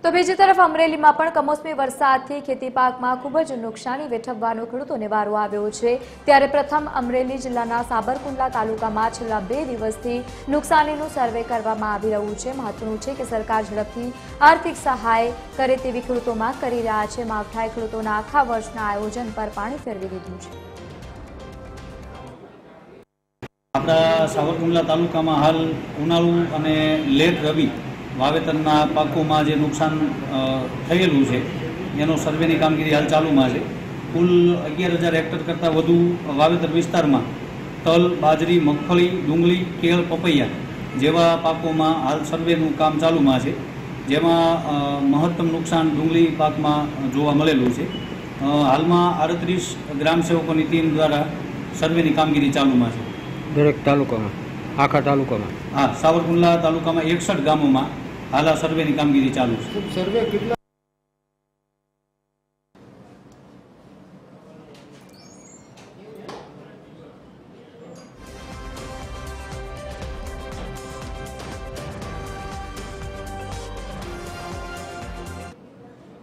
તો બીજી તરફ અમરેલીમાં પણ કમોસમી વરસાદથી ખેતી પાકમાં ખૂબ જ નુકસાની વેઠવવાનો ખેડૂતોને વારો આવ્યો છે। ત્યારે પ્રથમ અમરેલી જિલ્લાના સાબરકુંડલા તાલુકામાં છેલ્લા 2 દિવસથી નુકસાનીનું સર્વે કરવામાં આવી રહ્યું છે। મહત્વનું છે કે સરકાર ઝડપથી આર્થિક સહાય કરે તેવી ખેડૂતો માંગ કરી રહ્યા છે। માવઠાએ ખેડૂતોના આખા વર્ષના આયોજન પર પાણી ફેરવી દીધું છે। આપણા સાબરકુંડલા તાલુકામાં હાલ ઉનાળુ અને લેટ રવિ વાવેતરના પાકોમાં જે નુકસાન થયેલું છે એનો સર્વેની કામગીરી હાલ ચાલુમાં છે। કુલ 11,000 હેક્ટર કરતાં વધુ વાવેતર વિસ્તારમાં તલ, બાજરી, મગફળી, ડુંગળી, કેળ, પપૈયા જેવા પાકોમાં હાલ સર્વેનું કામ ચાલુમાં છે, જેમાં મહત્તમ નુકસાન ડુંગળી પાકમાં જોવા મળેલું છે। હાલમાં 38 ગ્રામસેવકોની ટીમ દ્વારા સર્વેની કામગીરી ચાલુમાં છે। દરેક તાલુકામાં, આખા તાલુકામાં? હા, સાવરકુંડલા તાલુકામાં 61 ગામોમાં હાલ આ સર્વેની કામગીરી ચાલુ છે। સર્વે કેટલા